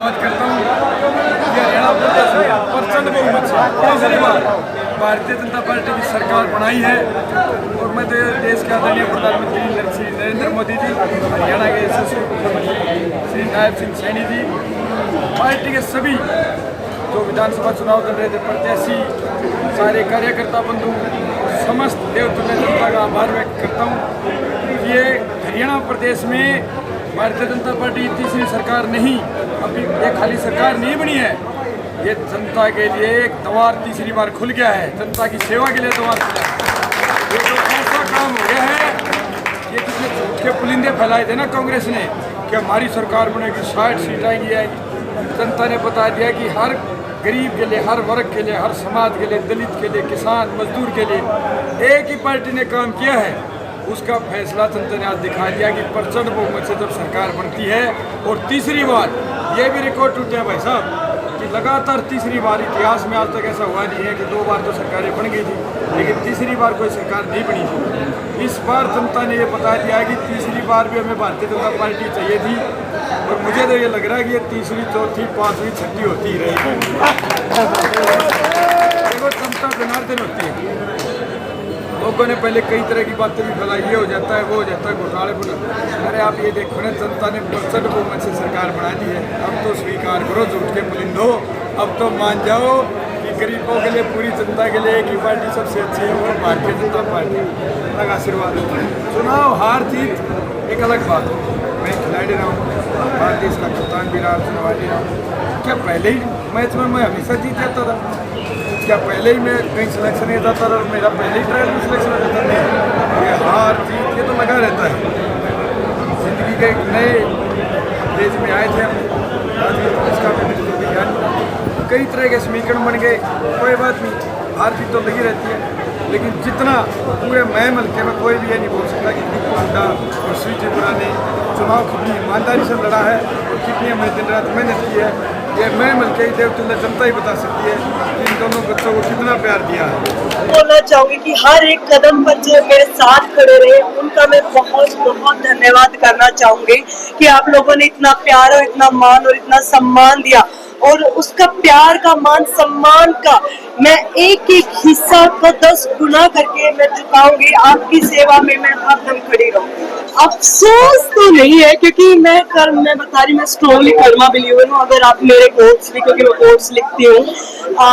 करता हूँ कि हरियाणा प्रदेश में प्रचंड बहुमत से तीसरी बार भारतीय जनता पार्टी की सरकार बनाई है और मैं देश के आदरणीय प्रधानमंत्री श्री नरेंद्र मोदी जी, हरियाणा के यशस्वी मुख्यमंत्री श्री नायब सिंह सैनी जी, पार्टी के सभी जो विधानसभा चुनाव लड़ रहे थे प्रत्याशी, सारे कार्यकर्ता बंधु, समस्त देवतुल्य जनता का आभार व्यक्त करता हूँ। ये हरियाणा प्रदेश में भारतीय जनता पार्टी तीसरी सरकार नहीं, अभी ये खाली सरकार नहीं बनी है, ये जनता के लिए एक द्वार तीसरी बार खुल गया है, जनता की सेवा के लिए द्वार खुला है। ये तो ऐसा काम हो गया है, ये कितने झूठ के पुलिंदे फैलाए थे ना कांग्रेस ने कि हमारी सरकार बनेगी, 60 सीट आएगी। जनता ने बता दिया कि हर गरीब के लिए, हर वर्ग के लिए, हर समाज के लिए, दलित के लिए, किसान मजदूर के लिए एक ही पार्टी ने काम किया है। उसका फैसला जनता ने आज दिखा दिया कि प्रचंड बहुमत से जब सरकार बनती है और तीसरी बार, ये भी रिकॉर्ड टूट गया भाई साहब कि लगातार तीसरी बार, इतिहास में आज तक ऐसा हुआ नहीं है कि 2 बार तो सरकारें बन गई थी लेकिन तीसरी बार कोई सरकार नहीं बनी थी। इस बार जनता ने ये बता दिया कि तीसरी बार भी हमें भारतीय जनता पार्टी चाहिए थी और मुझे तो ये लग रहा है कि ये तीसरी, चौथी, 5वीं, 6वीं होती ही रहेगी। देखो जनता जनार्दन होती है। लोगों ने पहले कई तरह की बातें भी फैलाई, ये हो जाता है, वो हो जाता है, घोटाले पर। अरे आप ये देखो ना, जनता ने प्रचंड बहुमत से सरकार बना दी है। अब तो स्वीकार करो झूठ के पुलिंदो, अब तो मान जाओ कि गरीबों के लिए, पूरी जनता के लिए एक ही पार्टी सबसे अच्छी है, वो भारतीय जनता पार्टी। अलग आशीर्वाद है। चुनाव हार जीत एक अलग बात है, मैं खिलाड़ी रहा हूँ, भारत देश का कप्तान भी रहा, चुनावी रहा हूँ। क्या पहले ही मैच में मैं हमेशा जीत जाता था? क्या पहले ही मैं कहीं सिलेक्शन नहीं जाता था और मेरा पहले ही ट्रायल में सिलेक्शन हो जाता नहीं? ये हार जीत ये तो लगा रहता है। जिंदगी के एक नए फेज में आए थे हम, इसका कई तरह के समीकरण बन गए, कोई बात नहीं, हार जीत तो लगी रहती है। लेकिन जितना पूरे मैं मलके में कोई भी ये नहीं बोल सकता कि दीपू हुड्डा और श्री त्रिपुरा ने चुनाव कितनी ईमानदारी से लड़ा है और कितनी हमने दिन रात मेहनत की है, ये मैं मिलकर ही देवतुल्य जनता ही बता सकती है कि इन दोनों बच्चों को कितना प्यार दिया है। बोलना चाहूंगी कि हर एक कदम पर जो मेरे साथ खड़े रहे उनका मैं बहुत बहुत धन्यवाद करना चाहूंगी कि आप लोगों ने इतना प्यार और इतना मान और इतना सम्मान दिया, और उसका प्यार का, मान सम्मान का मैं एक एक हिस्सा को 10 गुना करके मैं चुकाऊंगी। आपकी सेवा में मैं हरदम खड़ी रहूंगी। अफसोस तो नहीं है क्योंकि मैं बता रही, मैं स्ट्रॉन्गली कर्मा बिलीवर हूँ। अगर आप मेरे कोट्स भी, क्योंकि मैं कोट्स लिखती हूँ,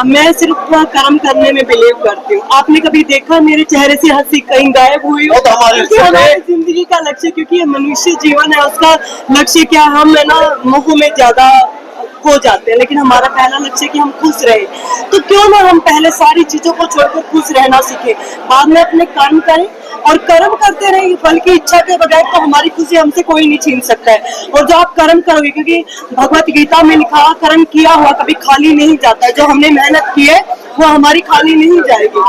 मैं सिर्फ कर्म करने में बिलीव करती हूँ। आपने कभी देखा मेरे चेहरे से हंसी कहीं गायब हुई हो? हमारी जिंदगी का लक्ष्य, क्योंकि ये मनुष्य जीवन है, उसका लक्ष्य क्या, हम है ना मोह में ज्यादा हो जाते हैं, लेकिन हमारा पहला लक्ष्य है कि हम खुश रहे। तो क्यों ना हम पहले सारी चीजों को छोड़कर खुश रहना सीखें, बाद में अपने कर्म करें और कर्म करते रहेंगे। फल की इच्छा के बगैर तो हमारी खुशी हमसे कोई नहीं छीन सकता है। और जो आप कर्म करोगे, क्योंकि भगवत गीता में लिखा, कर्म किया हुआ कभी खाली नहीं जाता। जो हमने मेहनत की है वो हमारी खाली नहीं जाएगी।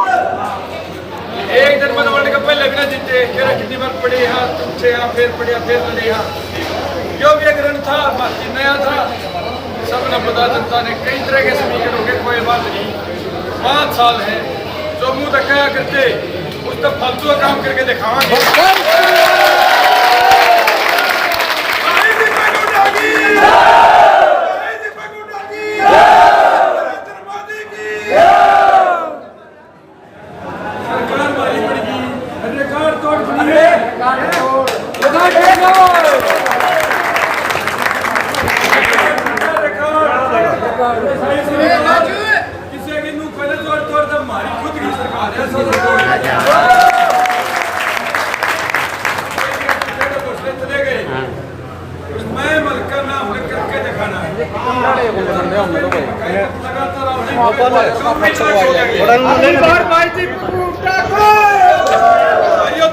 एक दिन मैंने वर्ल्ड कप में लगना जीते, कितनी बार पड़े यहाँ, तुमसे यहाँ फिर पड़े, फिर लड़े यहाँ। जो भी एक रन था बाकी नया था, सबने पता, जनता ने कई तरह के समीकरण हो गए, कोई बात नहीं। 5 साल है, जो मुंह दिखाया करते उस तक फालतू का काम करके दिखावांगे। सरकार मारी पड़ेगी, रिकॉर्ड तोड़ बनी है, किसी की मुंह खोले तोड़ तोड़ तो हमारी खुद की सरकार है। चले गए, मैं मलका नाम करके दिखाना है।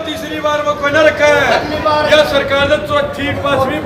तीसरी बार वो कोई ना रखा है, या सरकार ने 4थी 5वीं